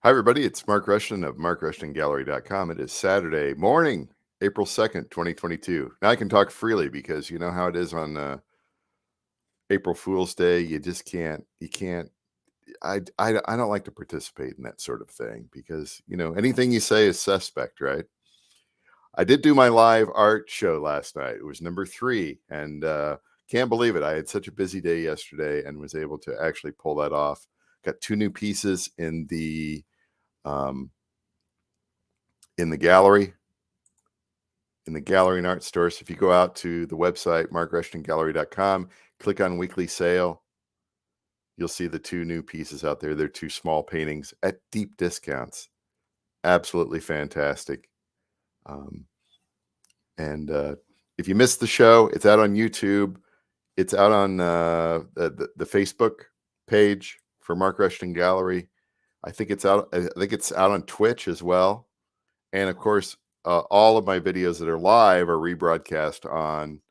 Hi, everybody. It's Mark Rushton of MarkRushtonGallery.com. It is Saturday morning, April 2nd, 2022. Now I can talk freely because you know how it is on April Fool's Day. You can't, I don't like to participate in that sort of thing because, anything you say is suspect, right? I did do my live art show last night. It was number 3 and can't believe it. I had such a busy day yesterday and was able to actually pull that off. Got 2 new pieces um, in the gallery and art store. So if you go out to the website, markrushtongallery.com, click on weekly sale, you'll see the 2 new pieces out there. They're 2 small paintings at deep discounts. Absolutely fantastic. Um, and if you missed the show, it's out on YouTube. It's out on the Facebook page for Mark Rushton Gallery. I think it's out on Twitch as well. And of course, all of my videos that are live are rebroadcast on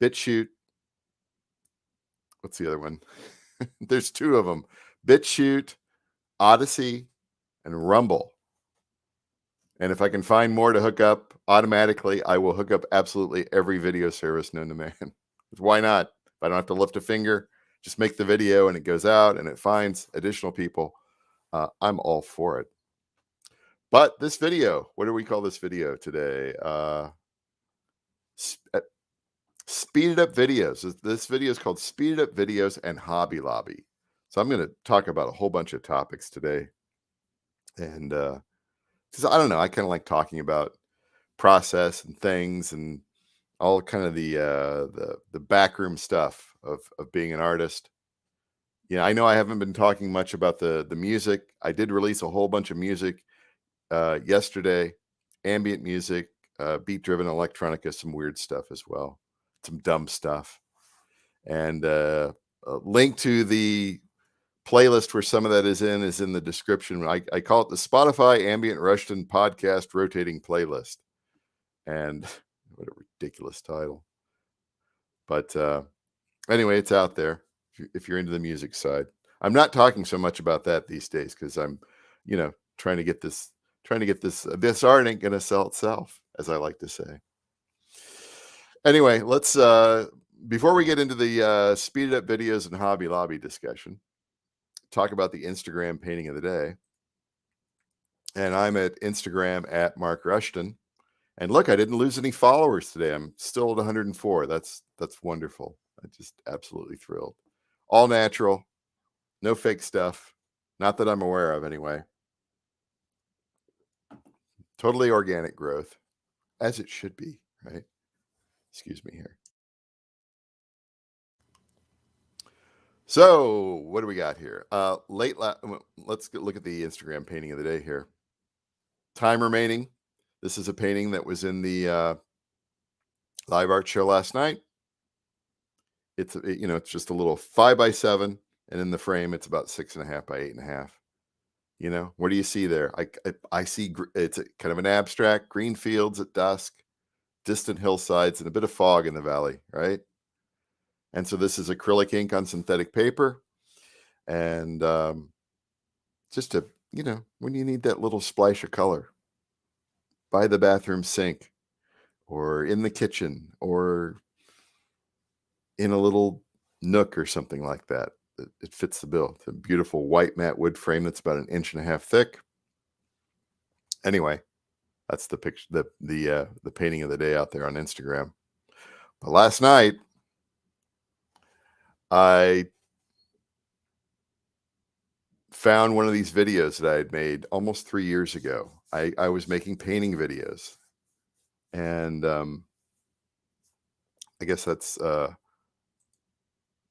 BitChute. What's the other one? There's 2 of them: BitChute, Odyssey, and Rumble. And if I can find more to hook up automatically, I will hook up absolutely every video service known to man. Why not? If I don't have to lift a finger, just make the video and it goes out and it finds additional people. I'm all for it. But this video, what do we call this video today? Speeded up videos. This video is called Speeded Up Videos and Hobby Lobby. So I'm going to talk about a whole bunch of topics today. And because I don't know, I kind of like talking about process and things and all kind of the backroom stuff of being an artist. I know I haven't been talking much about the music. I did release a whole bunch of music yesterday, ambient music, beat driven electronica, some weird stuff as well, some dumb stuff. And a link to the playlist where some of that is in the description. I call it the Spotify Ambient Rushton Podcast Rotating Playlist. And what a ridiculous title. But anyway, it's out there if you're into the music side. I'm not talking so much about that these days because I'm, trying to get this art ain't gonna sell itself, as I like to say. Anyway, let's before we get into the speeded up videos and Hobby Lobby discussion, talk about the Instagram painting of the day. And I'm at Instagram at Mark Rushton. And look, I didn't lose any followers today. I'm still at 104. That's wonderful. I'm just absolutely thrilled. All natural, no fake stuff. Not that I'm aware of anyway. Totally organic growth, as it should be, right? Excuse me here. So, what do we got here? Let's look at the Instagram painting of the day here. Time remaining. This is a painting that was in the live art show last night. It's just a little 5x7, and in the frame it's about 6.5 by 8.5. What do you see there? I see it's kind of an abstract: green fields at dusk, distant hillsides, and a bit of fog in the valley, right? And so this is acrylic ink on synthetic paper, and just to when you need that little splash of color by the bathroom sink, or in the kitchen, or in a little nook or something like that. It fits the bill. It's a beautiful white matte wood frame that's about 1.5 inches thick. Anyway, that's the picture, the painting of the day out there on Instagram. But last night, I found one of these videos that I had made almost 3 years ago. I was making painting videos, and I guess that's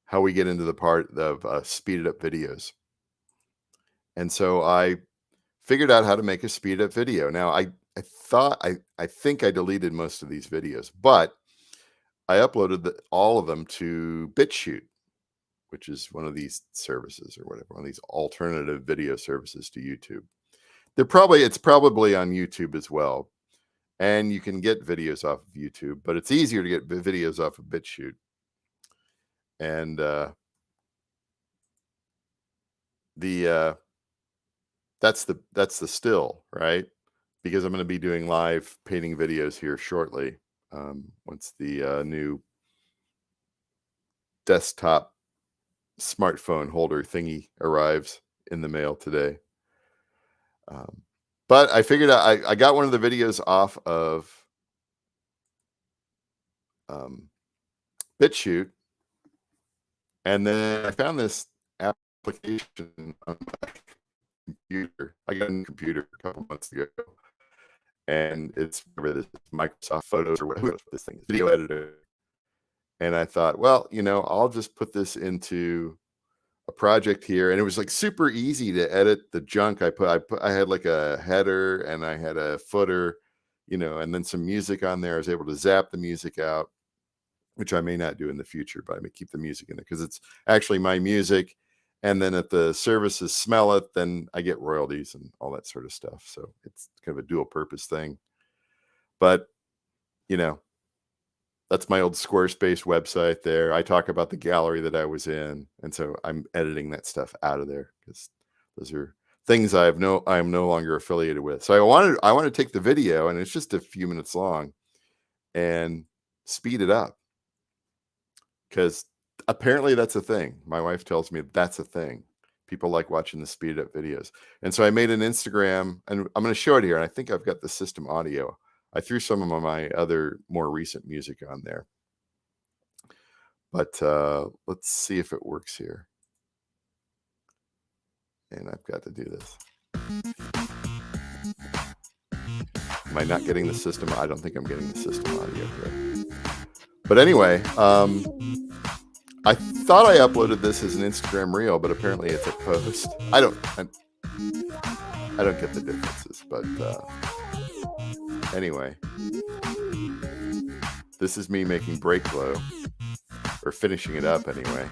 how we get into the part of speeded up videos. And so I figured out how to make a speed up video. Now I think I deleted most of these videos, but I uploaded all of them to BitChute, which is one of these services or whatever, one of these alternative video services to YouTube. It's probably on YouTube as well. And you can get videos off of YouTube, but it's easier to get videos off of BitChute. And the that's the still, right? Because I'm gonna be doing live painting videos here shortly, once the, new desktop smartphone holder thingy arrives in the mail today. Um, but I figured I got one of the videos off of, um, BitChute, and then I found this application on my computer. I got a new computer a couple months ago, and it's whatever this Microsoft Photos or whatever this thing is, video editor. And I thought, well, I'll just put this into a project here, and it was like super easy to edit the junk I had like a header and I had a footer, and then some music on there. I was able to zap the music out, which I may not do in the future, but I may keep the music in there because it's actually my music. And then if the services smell it, then I get royalties and all that sort of stuff. So it's kind of a dual purpose thing. But, you know, that's my old Squarespace website there. I talk about the gallery that I was in. And so I'm editing that stuff out of there because those are things I'm no longer affiliated with. So I want to take the video, and it's just a few minutes long, and speed it up, because apparently that's a thing. My wife tells me that's a thing. People like watching the speeded up videos. And so I made an Instagram, and I'm going to show it here. And I think I've got the system audio. I threw some of my other more recent music on there. But let's see if it works here. And I've got to do this. Am I not getting the system? I don't think I'm getting the system audio here. But anyway, I thought I uploaded this as an Instagram reel, but apparently it's a post. I don't get the differences, but anyway, this is me making break glow, or finishing it up anyway.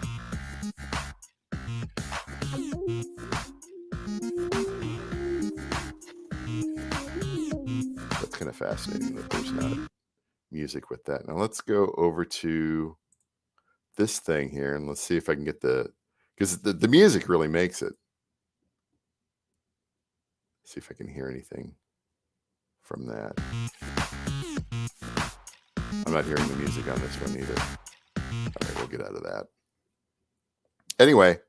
That's kind of fascinating that there's not music with that. Now let's go over to this thing here, and let's see if I can get because the music really makes it. See if I can hear anything from that. I'm not hearing the music on this one either. All right, we'll get out of that. Anyway.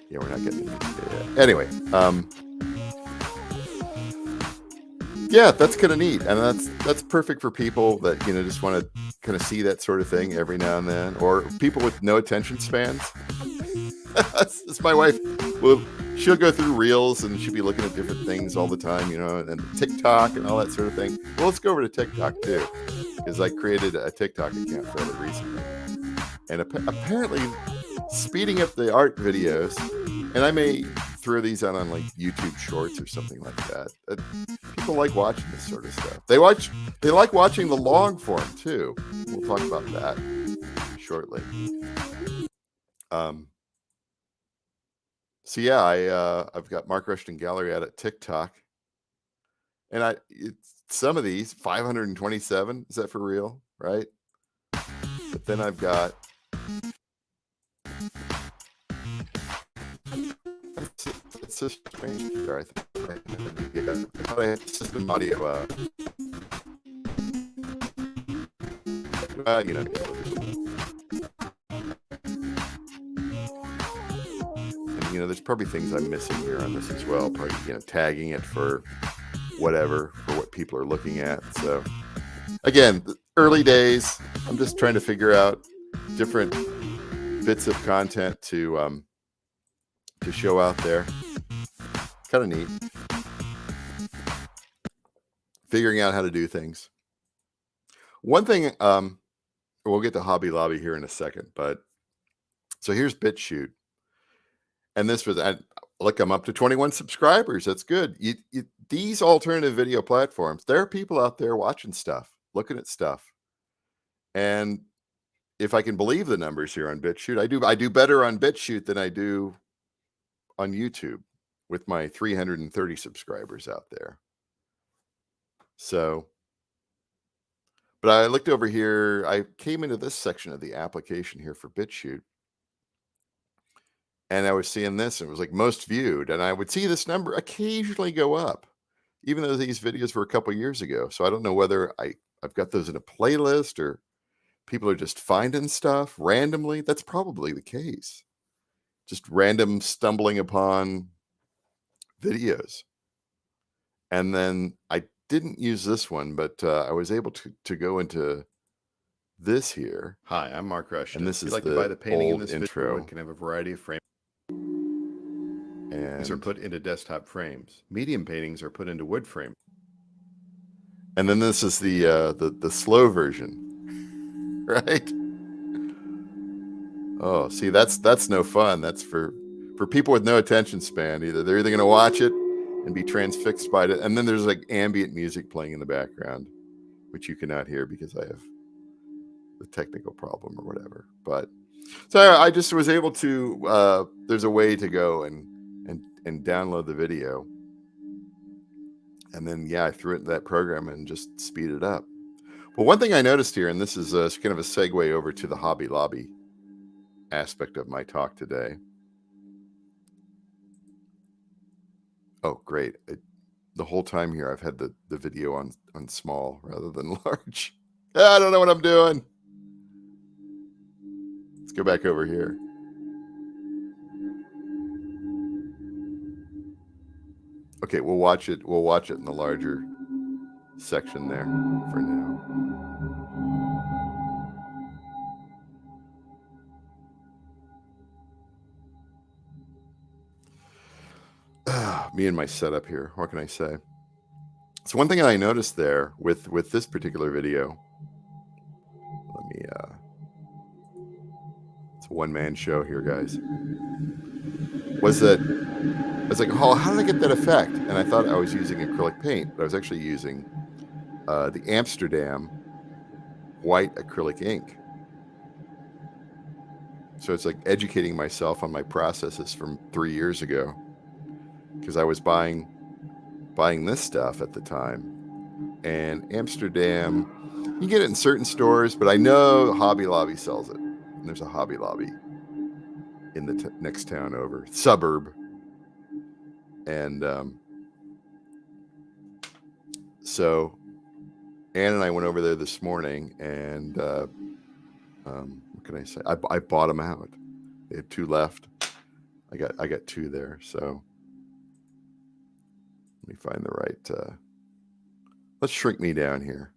Yeah, we're not getting the music yet. Anyway, yeah, that's kind of neat, and that's perfect for people that just want to kind of see that sort of thing every now and then, or people with no attention spans. That's my wife. Well, she'll go through reels and she'll be looking at different things all the time, and TikTok and all that sort of thing. Well, let's go over to TikTok too, because I created a TikTok account fairly recently, and apparently speeding up the art videos, and I may throw these out on like YouTube Shorts or something like that. People like watching this sort of stuff. They like watching the long form too. We'll talk about that shortly. So yeah, I've got Mark Rushton Gallery out at TikTok, and some of these 527. Is that for real? Right? But then I've got it's so strange here. I thought I had system audio. And there's probably things I'm missing here on this as well. Probably tagging it for what people are looking at. So again, early days. I'm just trying to figure out different bits of content to show out there. Kind of neat. Figuring out how to do things. One thing, we'll get to Hobby Lobby here in a second, but so here's BitChute. And this was, look, I'm up to 21 subscribers. That's good. These alternative video platforms, there are people out there watching stuff, looking at stuff. And if I can believe the numbers here on BitChute, I do better on BitChute than I do on YouTube with my 330 subscribers out there. So, but I looked over here. I came into this section of the application here for BitChute, And I was seeing this, and it was like most viewed, and I would see this number occasionally go up, even though these videos were a couple years ago. So I don't know whether I've got those in a playlist or people are just finding stuff randomly. That's probably the case. Just random stumbling upon videos. And then I didn't use this one, but I was able to go into this here. Hi, I'm Mark Rushton. And this If you'd is like to buy the painting in old this intro. video, it can have a variety of frames. These are And put into desktop frames. Medium paintings are put into wood frames. and then this is the slow version, right? Oh, see, that's no fun. That's for people with no attention span. They're either going to watch it and be transfixed by it, and then there's like ambient music playing in the background, which you cannot hear because I have the technical problem or whatever. But so I just was able to. There's a way to go and download the video, and then I threw it in that program and just speed it up. Well, one thing I noticed here, and this is kind of a segue over to the Hobby Lobby aspect of my talk today. Oh, great. The whole time here, I've had the video on small rather than large. I don't know what I'm doing. Let's go back over here. Okay, we'll watch it. We'll watch it in the larger section there for now. Me and my setup here. What can I say? So one thing I noticed there with this particular video, let me it's a one-man show here, guys, was that I was like, oh, how did I get that effect? And I thought I was using acrylic paint, but I was actually using the Amsterdam white acrylic ink. So it's like educating myself on my processes from 3 years ago, because I was buying this stuff at the time. And Amsterdam, you get it in certain stores, but I know Hobby Lobby sells it. And there's a Hobby Lobby in the next town over, suburb. And so Ann and I went over there this morning, and what can I say? I bought them out. They had 2 left. I got 2 there. So let me find the right. Let's shrink me down here.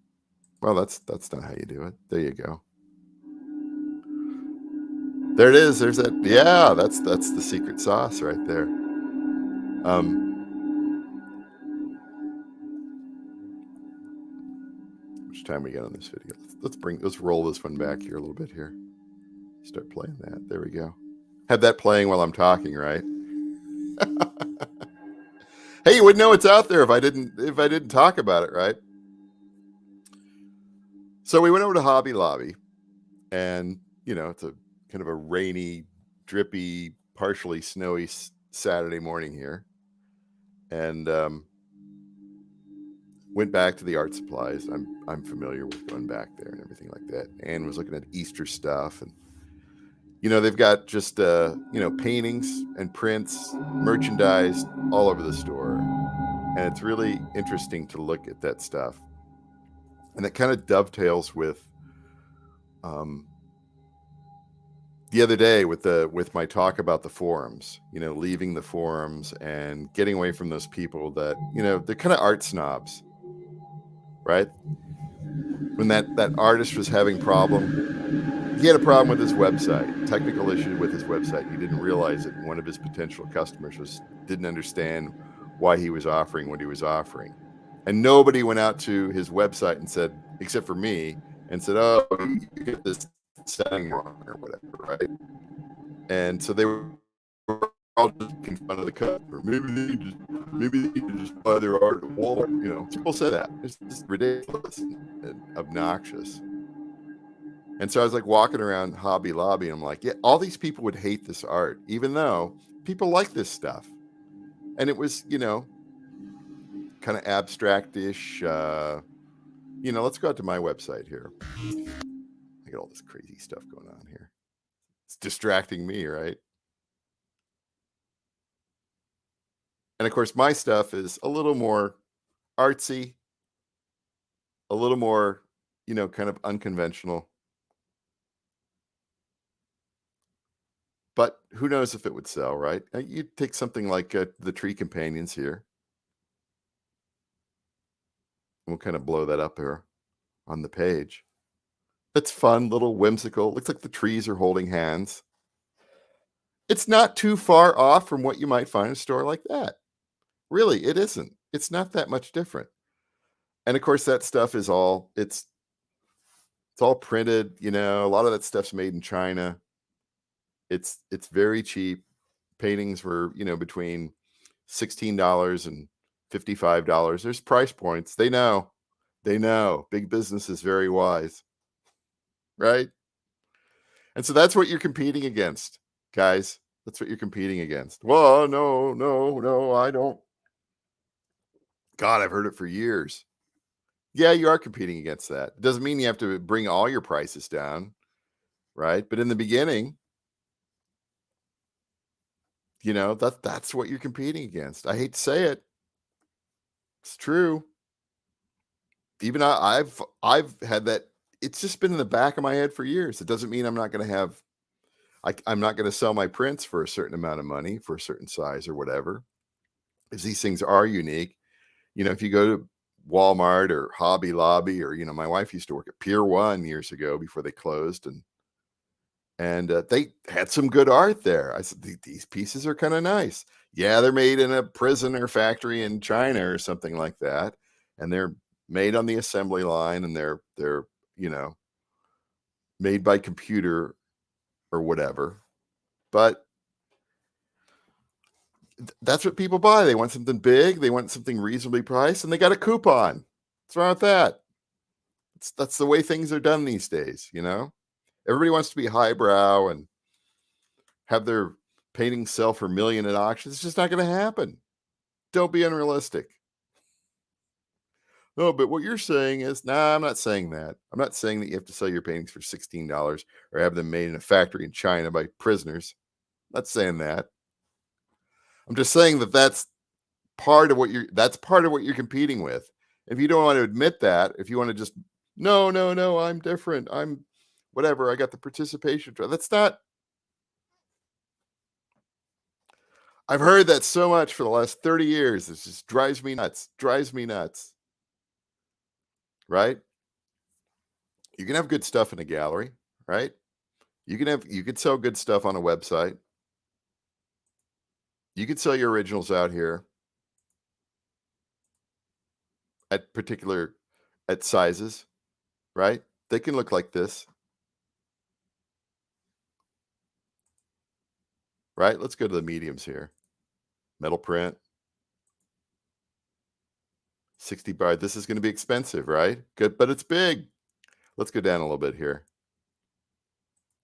Well, that's not how you do it. There you go. There it is. There's that. Yeah, that's the secret sauce right there. How much time we got on this video? Let's roll this one back here a little bit here. Start playing that. There we go. Have that playing while I'm talking, right? Hey, you wouldn't know it's out there if I didn't talk about it, right? So we went over to Hobby Lobby, and it's a kind of a rainy, drippy, partially snowy Saturday morning here, and went back to the art supplies. I'm familiar with going back there and everything like that. Anne was looking at Easter stuff, and they've got just paintings and prints, merchandise all over the store, and it's really interesting to look at that stuff. And it kind of dovetails with the other day with my talk about the forums, leaving the forums and getting away from those people that, they're kind of art snobs, right? When that artist was having he had a problem with his website, technical issue with his website. He didn't realize it. One of his potential customers didn't understand why he was offering what he was offering. And nobody went out to his website and said, except for me, and said, oh, you get this setting wrong or whatever, right? And so they were all just making fun of the customer. Maybe they can just buy their art at Walmart. People say that. It's just ridiculous and obnoxious. And so I was like walking around Hobby Lobby, and I'm like, yeah, all these people would hate this art, even though people like this stuff. And it was, kind of abstract-ish. Let's go out to my website here. I got all this crazy stuff going on here. It's distracting me, right? And of course, my stuff is a little more artsy, a little more, kind of unconventional. But who knows if it would sell, right? You take something like the tree companions here. We'll kind of blow that up here on the page. That's fun, little whimsical. Looks like the trees are holding hands. It's not too far off from what you might find in a store like that. Really, it isn't. It's not that much different. And of course, that stuff is it's all printed. A lot of that stuff's made in China. It's very cheap. Paintings were between $16 and $55. There's price points. They know. Big business is very wise, right? And so that's what you're competing against, guys. That's what you're competing against. Well, no, no, no, I don't. God, I've heard it for years. Yeah, you are competing against that. It doesn't mean you have to bring all your prices down, right? But in the beginning, that's what you're competing against. I hate to say it. It's true. Even I've had that. It's just been in the back of my head for years. It doesn't mean I'm not going to have I'm not going to sell my prints for a certain amount of money for a certain size or whatever. Because these things are unique. If you go to Walmart or Hobby Lobby, or my wife used to work at Pier 1 years ago before they closed, and they had some good art there. I said, These pieces are kind of nice. Yeah, they're made in a prison or factory in China or something like that, and they're made on the assembly line, and they're you know made by computer or whatever. But that's what people buy. They want something big. They want something reasonably priced, and they got a coupon. What's wrong with that? That's the way things are done these days. Everybody wants to be highbrow and have their paintings sell for million at auctions. It's just not going to happen. Don't be unrealistic. No, but what you're saying is, nah, I'm not saying that. I'm not saying that you have to sell your paintings for $16 or have them made in a factory in China by prisoners. I'm not saying that. I'm just saying that's part of what you're competing with. If you don't want to admit that, if you want to just no, no, no, I'm different. I'm whatever. I got the participation. That's not. I've heard that so much for the last 30 years. It just drives me nuts. Drives me nuts. Right? You can have good stuff in a gallery, right? You could sell good stuff on a website. You could sell your originals out here at particular at sizes, right? They can look like this, right? Let's go to the mediums here. Metal print, 60 by. This is going to be expensive, right? Good, but it's big. Let's go down a little bit here.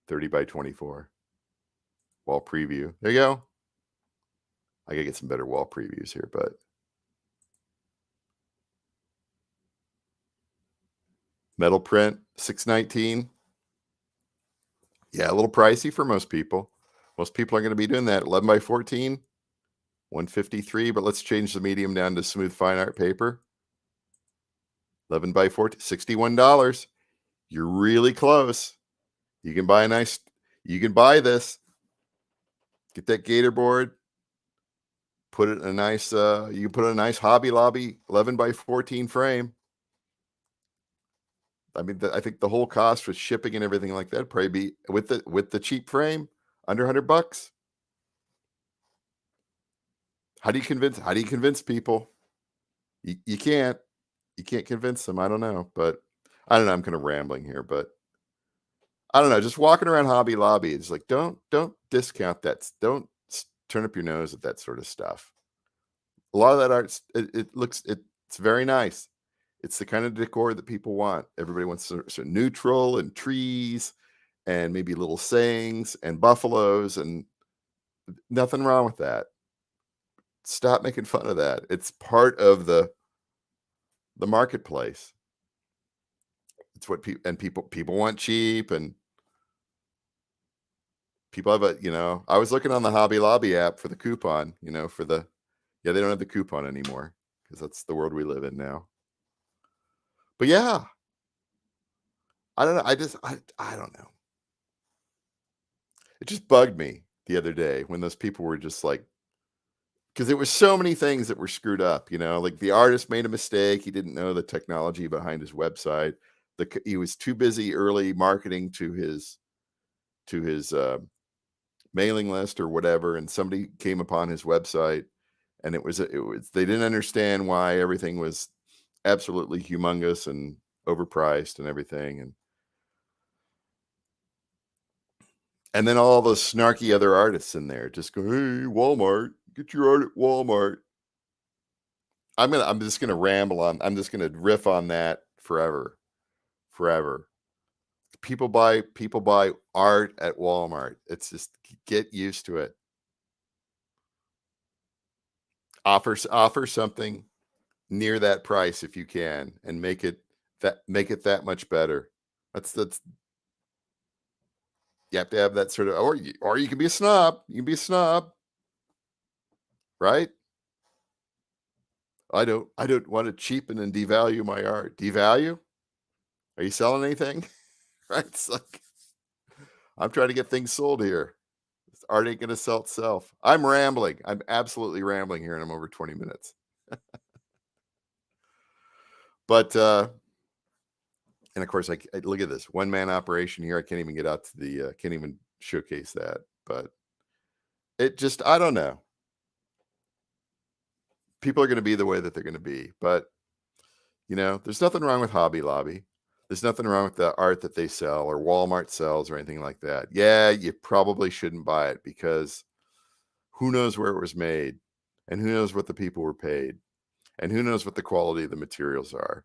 30 by 24. Wall preview. There you go. I gotta get some better wall previews here, but metal print, 619. Yeah, a little pricey for most people. Most people are going to be doing that. 11 by 14, 153. But let's change the medium down to smooth fine art paper. 11 by 14, $61. You're really close. You can buy this. Get that gator board. Put it in a nice, you can put in a nice Hobby Lobby 11 by 14 frame. I mean, I think the whole cost for shipping and everything like that probably be with the cheap frame under $100. How do you convince people? You can't convince them. I don't know, but I don't know. I'm kind of rambling here, but I don't know. Just walking around Hobby Lobby, it's like don't discount that. Don't turn up your nose at that sort of stuff. A lot of that art, it's very nice. It's the kind of decor that people want. Everybody wants sort of neutral and trees and maybe little sayings and buffaloes, and nothing wrong with that. Stop making fun of that. It's part of the marketplace. It's what people want cheap, and people have I was looking on the Hobby Lobby app for the coupon, for the Yeah, they don't have the coupon anymore because that's the world we live in now. But yeah, I don't know. I don't know. It just bugged me the other day when those people were just like, because there was so many things that were screwed up, like the artist made a mistake. He didn't know the technology behind his website. He was too busy early marketing to his mailing list or whatever, and somebody came upon his website, and it was they didn't understand why everything was absolutely humongous and overpriced and everything, and then all those snarky other artists in there just go, "Hey, Walmart, get your art at Walmart." I'm just gonna ramble on. I'm just gonna riff on that forever, forever. People buy art at Walmart. It's just, get used to it. Offer something near that price if you can, and make it that much better. That's You have to have that sort of, or you can be a snob. You can be a snob, right? I don't want to cheapen and devalue my art. Devalue? Are you selling anything? Right? It's like, I'm trying to get things sold here. This art ain't gonna sell itself. I'm rambling. I'm absolutely rambling here, and I'm over 20 minutes. But and of course, I look at this one man operation here. I can't even get out to can't even showcase that. But it just, I don't know. People are going to be the way that they're going to be. But there's nothing wrong with Hobby Lobby. There's nothing wrong with the art that they sell or Walmart sells or anything like that. Yeah, you probably shouldn't buy it because who knows where it was made, and who knows what the people were paid, and who knows what the quality of the materials are.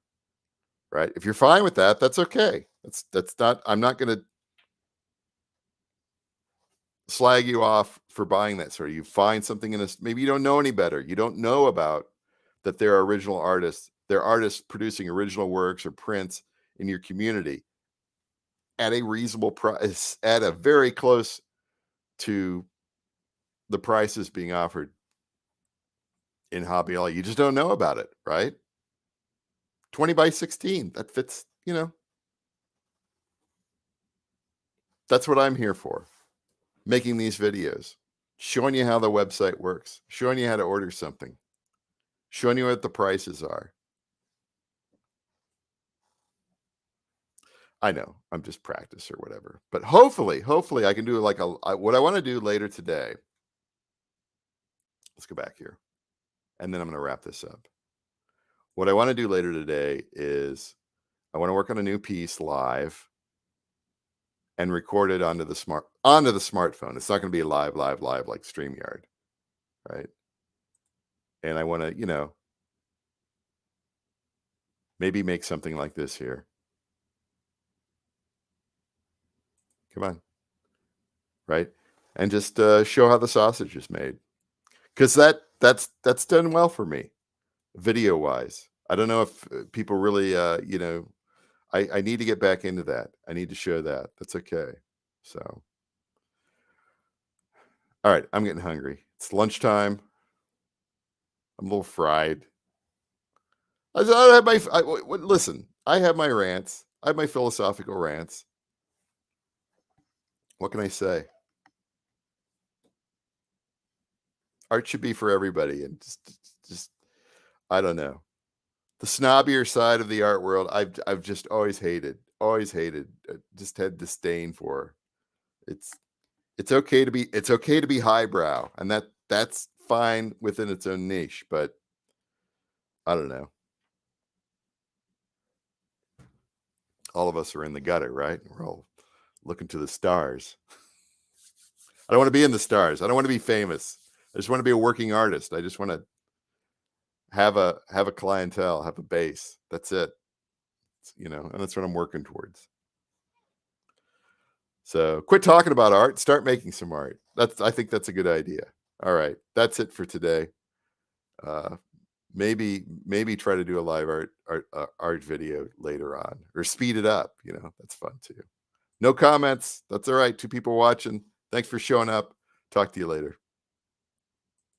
Right? If you're fine with that, that's okay. That's not. I'm not going to slag you off for buying that sort of. You find something in this. Maybe you don't know any better. You don't know about that there are original artists. There are artists producing original works or prints in your community at a reasonable price, at a very close to the prices being offered in Hobby Lobby. You just don't know about it, right? 20 by 16. That fits, that's what I'm here for. Making these videos, showing you how the website works, showing you how to order something, showing you what the prices are. I know I'm just practice or whatever, but hopefully I can do like what I want to do later today. Let's go back here, and then I'm going to wrap this up. What I want to do later today is I want to work on a new piece live and record it onto the smartphone. It's not going to be live like StreamYard, right? And I want to, maybe make something like this here. Come on, right? And just show how the sausage is made, because that's done well for me, video wise. I don't know if people really, I need to get back into that. I need to show that. That's okay. So, all right, I'm getting hungry. It's lunchtime. I'm a little fried. I have listen. I have my rants. I have my philosophical rants. What can I say? Art should be for everybody, and just I don't know. The snobbier side of the art world, I've just always hated, just had disdain for. It's it's okay to be highbrow, and that's fine within its own niche, but I don't know. All of us are in the gutter, right? We're all looking to the stars. I don't want to be in the stars. I don't want to be famous. I just want to be a working artist. I just want to have a clientele, have a base. That's it. And that's what I'm working towards. So quit talking about art, start making some art. I think that's a good idea. All right. That's it for today. Maybe try to do a live art video later on, or speed it up. That's fun too. No comments. That's all right. 2 people watching. Thanks for showing up. Talk to you later.